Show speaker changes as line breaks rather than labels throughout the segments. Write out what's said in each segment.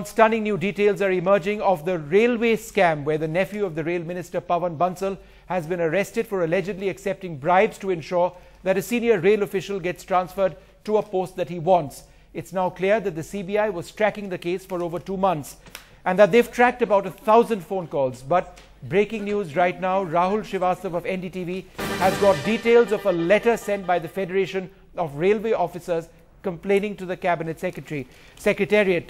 Stunning new details are emerging of the railway scam where the nephew of the rail minister Pawan Bansal has been arrested for allegedly accepting bribes to ensure that a senior rail official gets transferred to a post that he wants. It's now clear that the CBI was tracking the case for over 2 months and that they've tracked about 1,000 phone calls. But breaking news right now, Rahul Srivastav of NDTV has got details of a letter sent by the Federation of Railway Officers complaining to the Cabinet Secretariat.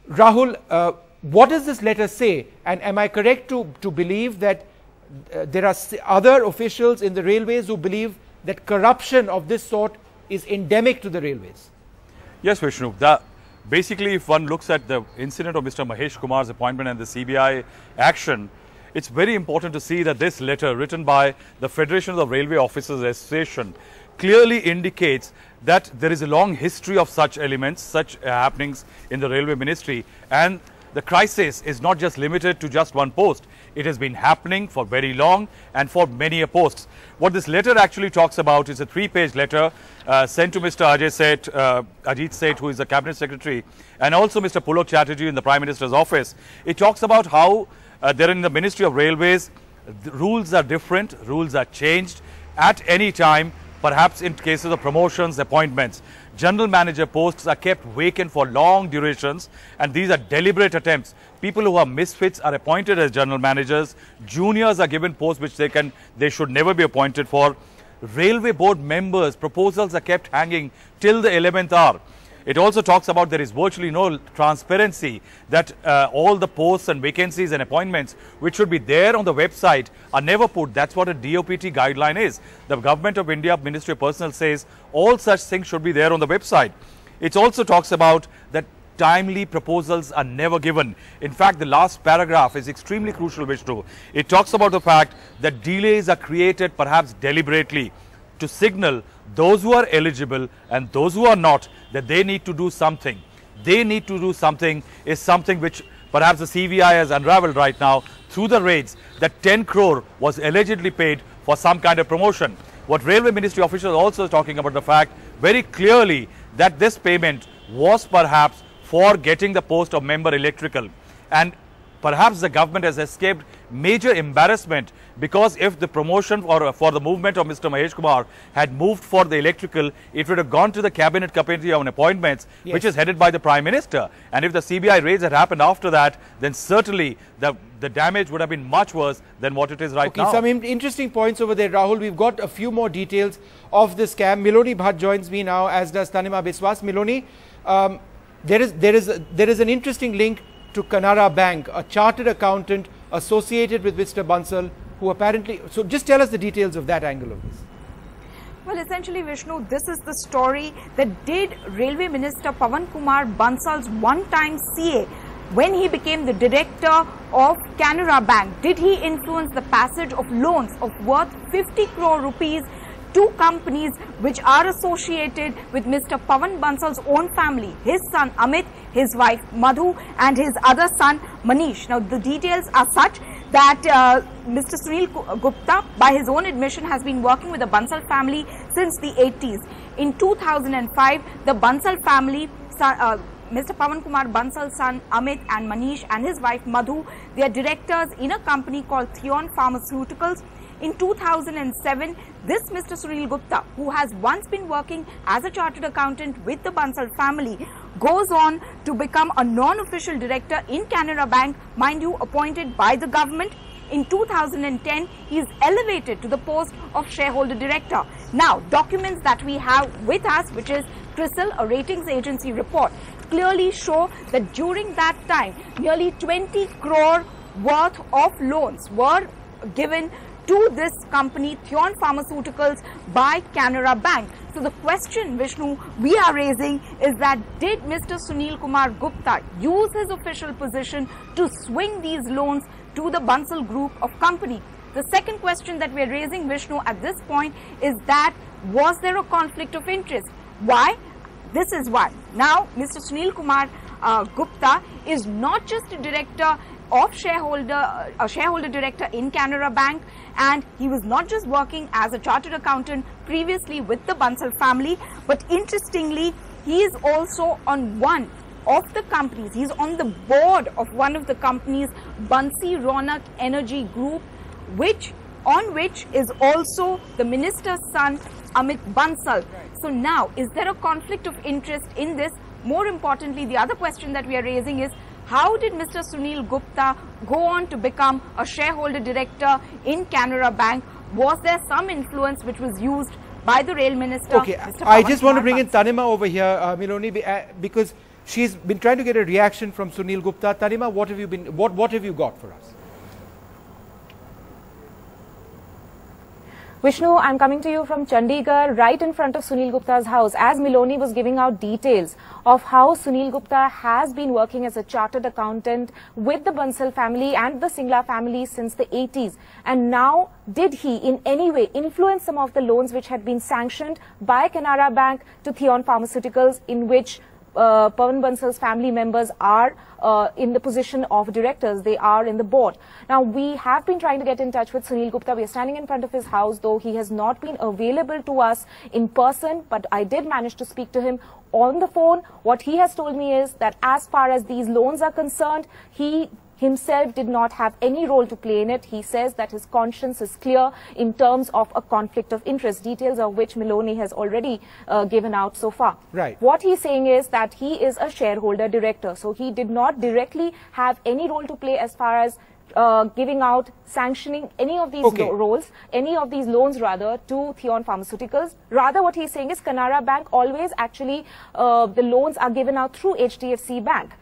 Rahul, what does this letter say? And am I correct to believe that there are other officials in the railways who believe that corruption of this sort is endemic to the railways?
Yes, Vishnu. Basically, if one looks at the incident of Mr. Mahesh Kumar's appointment and the CBI action, it's very important to see that this letter written by the Federation of Railway Officers Association clearly indicates that there is a long history of such elements, such happenings in the Railway Ministry, and the crisis is not just limited to just one post. It has been happening for very long and for many posts. What this letter actually talks about is a 3-page letter sent to Mr. Ajit Seth, who is the Cabinet Secretary, and also Mr. Pulok Chatterjee in the Prime Minister's office. It talks about how there in the Ministry of Railways, the rules are different, rules are changed at any time. Perhaps in cases of promotions, appointments, general manager posts are kept vacant for long durations, and these are deliberate attempts. People who are misfits are appointed as general managers. Juniors are given posts which they should never be appointed for. Railway board members' proposals are kept hanging till the 11th hour. It also talks about there is virtually no transparency, that all the posts and vacancies and appointments which should be there on the website are never put. That's what a DOPT guideline is. The Government of India Ministry of Personnel says all such things should be there on the website. It also talks about that timely proposals are never given. In fact, the last paragraph is extremely crucial, Vishnu. It talks about the fact that delays are created perhaps deliberately to signal those who are eligible and those who are not that they need to do something. They need to do something is something which perhaps the CBI has unraveled right now through the raids, that 10 crore was allegedly paid for some kind of promotion. What Railway Ministry officials are also talking about the fact very clearly that this payment was perhaps for getting the post of member electrical, and perhaps the government has escaped major embarrassment, because if the promotion for the movement of Mr. Mahesh Kumar had moved for the electrical, it would have gone to the Cabinet Committee on Appointments, yes, which is headed by the Prime Minister. And if the CBI raids had happened after that, then certainly the damage would have been much worse than what it is right now.
Some interesting points over there, Rahul. We've got a few more details of this scam. Miloni Bhatt joins me now, as does Tanima Biswas. Miloni, there is an interesting link to Canara Bank, a chartered accountant associated with Mr. Bansal, who apparently... So just tell us the details of that angle of this.
Well, essentially, Vishnu, this is the story that did Railway Minister Pawan Kumar Bansal's one-time CA, when he became the director of Canara Bank, did he influence the passage of loans of worth 50 crore rupees to companies which are associated with Mr. Pawan Bansal's own family, his son Amit, his wife Madhu, and his other son Manish. Now, the details are such that Mr. Sunil Gupta, by his own admission, has been working with the Bansal family since the 80s. In 2005, the Bansal family, Mr. Pawan Kumar Bansal's son Amit and Manish and his wife Madhu, they are directors in a company called Theon Pharmaceuticals. In 2007, this Mr. Sunil Gupta, who has once been working as a chartered accountant with the Bansal family, goes on to become a non-official director in Canara Bank, mind you, appointed by the government. In 2010, he is elevated to the post of shareholder director. Now, documents that we have with us, which is CRISIL, a ratings agency report, clearly show that during that time, nearly 20 crore worth of loans were given to this company, Theon Pharmaceuticals, by Canara Bank. So the question, Vishnu, we are raising is that did Mr. Sunil Kumar Gupta use his official position to swing these loans to the Bansal group of company? The second question that we are raising, Vishnu, at this point is that was there a conflict of interest? Why? This is why. Now, Mr. Sunil Kumar Gupta is not just a director of a shareholder director in Canara Bank, and he was not just working as a chartered accountant previously with the Bansal family, but interestingly, he is also on one of the companies. He's on the board of one of the companies, Bansi Ronak Energy Group, on which is also the minister's son, Amit Bansal. So now, is there a conflict of interest in this? More importantly, the other question that we are raising is, how did Mr. Sunil Gupta go on to become a shareholder director in Canara Bank? Was there some influence which was used by the rail minister?
Okay, I just want to bring in Tanima over here, Miloni, because she's been trying to get a reaction from Sunil Gupta. Tanima, what have you got for us?
Vishnu, I'm coming to you from Chandigarh, right in front of Sunil Gupta's house, as Miloni was giving out details of how Sunil Gupta has been working as a chartered accountant with the Bansal family and the Singla family since the 80s. And now, did he in any way influence some of the loans which had been sanctioned by Canara Bank to Theon Pharmaceuticals, in which Pawan Bansal's family members are in the position of directors? They are in the board. Now, we have been trying to get in touch with Sunil Gupta. We are standing in front of his house, though he has not been available to us in person, but I did manage to speak to him on the phone. What he has told me is that as far as these loans are concerned, he himself did not have any role to play in it. He says that his conscience is clear in terms of a conflict of interest, details of which Miloni has already given out so far.
Right.
What he's saying is that he is a shareholder director, so he did not directly have any role to play as far as giving out, sanctioning any of these roles, any of these loans rather, to Theon Pharmaceuticals. Rather, what he's saying is Canara Bank always actually, the loans are given out through HDFC Bank.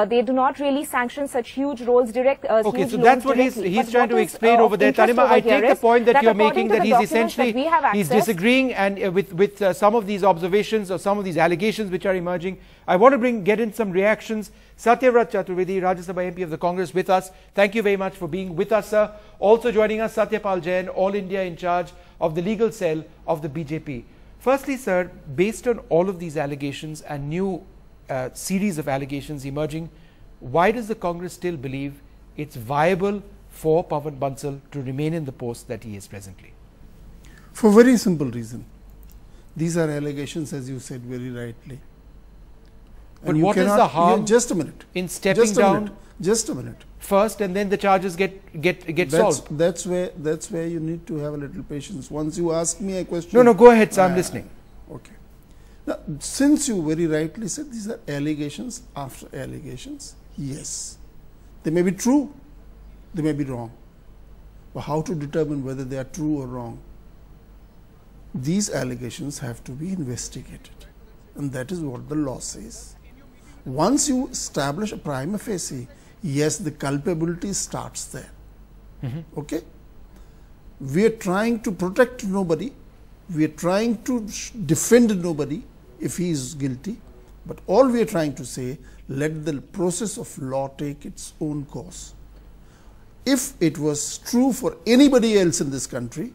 They do not really sanction such huge roles direct.
Okay, so that's what he's trying to explain over there. Tanima, I take the point that you're making, that he's essentially, he's disagreeing and with some of these observations or some of these allegations which are emerging. I want to get in some reactions. Satyavrat Chaturvedi, Rajya Sabha MP of the Congress, with us. Thank you very much for being with us, sir. Also joining us, Satyapal Jain, All India in charge of the legal cell of the BJP. Firstly, sir, based on all of these allegations and new series of allegations emerging, why does the Congress still believe it's viable for Pawan Bansal to remain in the post that he is presently?
For a very simple reason. These are allegations, as you said very rightly.
But what is the harm
just a minute.
in stepping down
just a minute
first, and then the charges get solved?
That's where you need to have a little patience. Once you ask me a question.
No, go ahead, sir. I'm listening.
Okay. Now, since you very rightly said these are allegations after allegations, yes, they may be true, they may be wrong. But how to determine whether they are true or wrong? These allegations have to be investigated, and that is what the law says. Once you establish a prima facie, yes, the culpability starts there. Okay? We are trying to protect nobody. We are trying to defend nobody if he is guilty. But all we are trying to say, let the process of law take its own course. If it was true for anybody else in this country,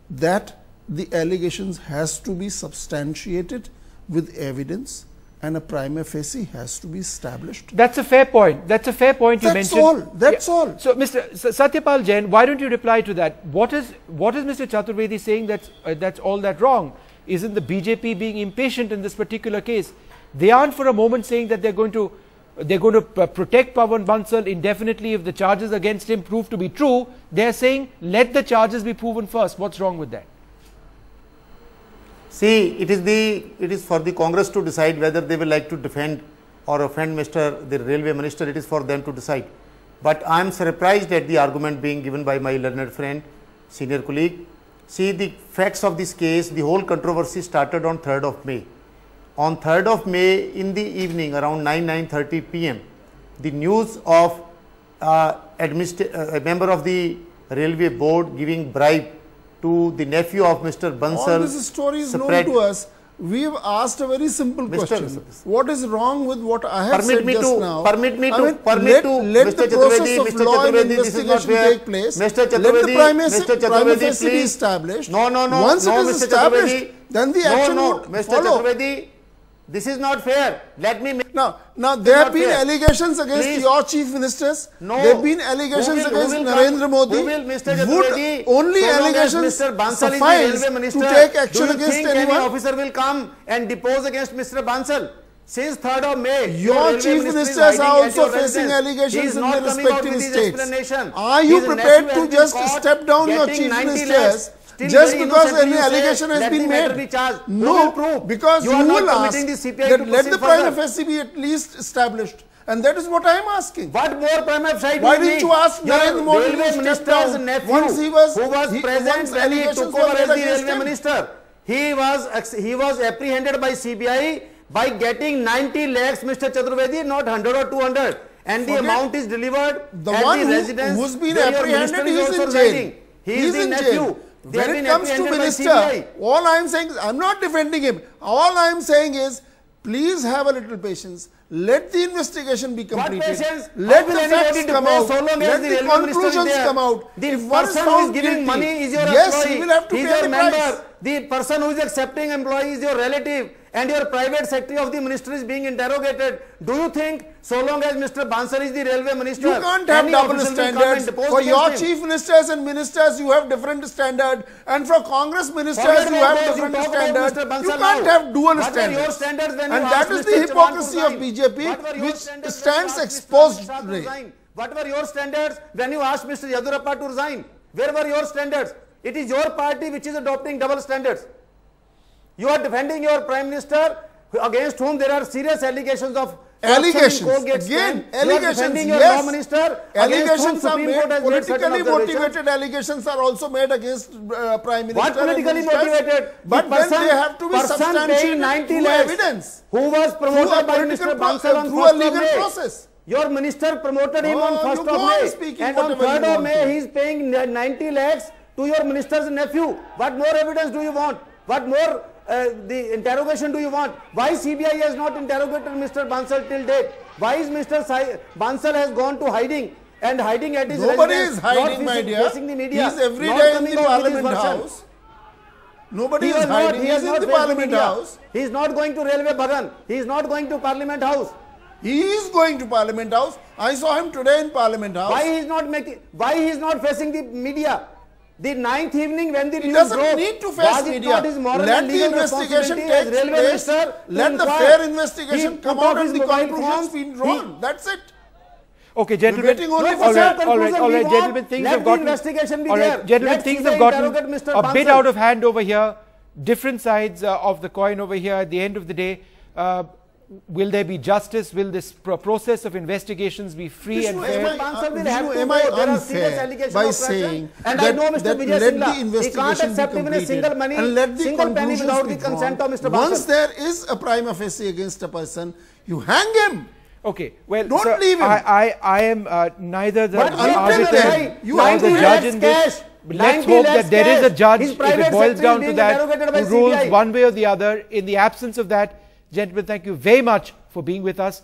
that the allegations has to be substantiated with evidence, and a prima facie has to be established.
That's a fair point. That's a fair point you mentioned.
That's all.
So, Mr. Satyapal Jain, why don't you reply to that? What is Mr. Chaturvedi saying that's all that wrong? Isn't the BJP being impatient in this particular case? They aren't for a moment saying that they're going to protect Pawan Bansal indefinitely if the charges against him prove to be true. They're saying let the charges be proven first. What's wrong with that?
See, it is for the Congress to decide whether they will like to defend or offend the railway minister. It is for them to decide. But I am surprised at the argument being given by my learned friend, senior colleague. See, the facts of this case, the whole controversy started on 3rd of May. On 3rd of May in the evening around 9:30 p.m., the news of a member of the railway board giving bribe to the nephew of Mr. Bansal.
All this story is known to us. We have asked a very simple question. What is wrong with what I have said just now?
Permit me to
let the process of law and investigation take place. Let the prima facie be established. Once it is established, then the action would follow.
This is not fair. Let me make
now there have been allegations against your chief ministers.
No.
There have been allegations against Narendra Modi. Would only allegations suffice to take action against anyone?
Any officer will come and depose against Mr. Bansal? Since 3rd of May,
your chief ministers are also facing allegations in their respective states. Are you prepared to just step down your chief ministers just because any allegation has been made? No, because you will ask that let the prima facie be at least established. And that is what I am asking.
What more prima facie?
Why didn't you ask Narendra Modi to step down
once he was present when he took over as the railway minister? He was apprehended by CBI by getting 90 lakhs, Mr. Chaturvedi, not 100 or 200. And the amount is delivered
the one who's been apprehended, he is in jail. He is in jail. When it comes to minister, all I am saying is, I am not defending him. All I am saying is, please have a little patience. Let the investigation be completed. Let the facts come out. Let the conclusions come out.
If one is found giving money is your
yes, he will have to pay the price.
The person who is accepting employee is your relative, and your private secretary of the ministry is being interrogated. Do you think so long as Mr. Bansal is the railway minister,
you can't have double standards? For your chief ministers and ministers, you have different standard, and for Congress ministers, you have different standard. You can't have dual standards. And that is the hypocrisy of BJP, which stands exposed today.
What were your standards when you asked Mr. Yadurappa to resign? Where were your standards? It is your party which is adopting double standards. You are defending your prime minister against whom there are serious allegations of
allegations. Again, allegations. Yes,
minister
allegations are made. Politically motivated allegations are also made against prime minister.
What politically motivated?
But then they have to be substantiated through evidence.
Who was promoted by Mr. Bansal on
through a legal process.
Your minister promoted him on 1st of May, and on 3rd of May he is paying 90 lakhs to your minister's nephew. What more evidence do you want? What more the interrogation do you want? Why CBI has not interrogated Mr. Bansal till date? Why is Mr. Bansal has gone to hiding and hiding at his residence?
Nobody is hiding, my dear. He is every day in the Parliament House. Nobody is hiding. He is in the Parliament House.
He is not going to Railway Bhagan. He is not going to Parliament House.
He is going to Parliament House. I saw him today in Parliament House.
Why he is not facing the media? The 9th evening when the news
doesn't
broke,
need to face media.
Let the investigation take place.
Let the fair investigation come out and the conclusions be drawn. That's it.
Okay, gentlemen. All right, gentlemen. Things have gotten. All right, gentlemen. Things have gotten a bit out of hand over here. Different sides of the coin over here. At the end of the day, will there be justice? Will this process of investigations be free and fair?
Am I unfair by saying that let the investigation be completed and let the conclusions be drawn? Once there is a prima facie against a person, you hang him.
Okay, well,
don't leave him.
I am neither the
arbiter
nor the judge in this. Let's hope that there is a judge, if it boils down to that, who rules one way or the other. In the absence of that, gentlemen, thank you very much for being with us.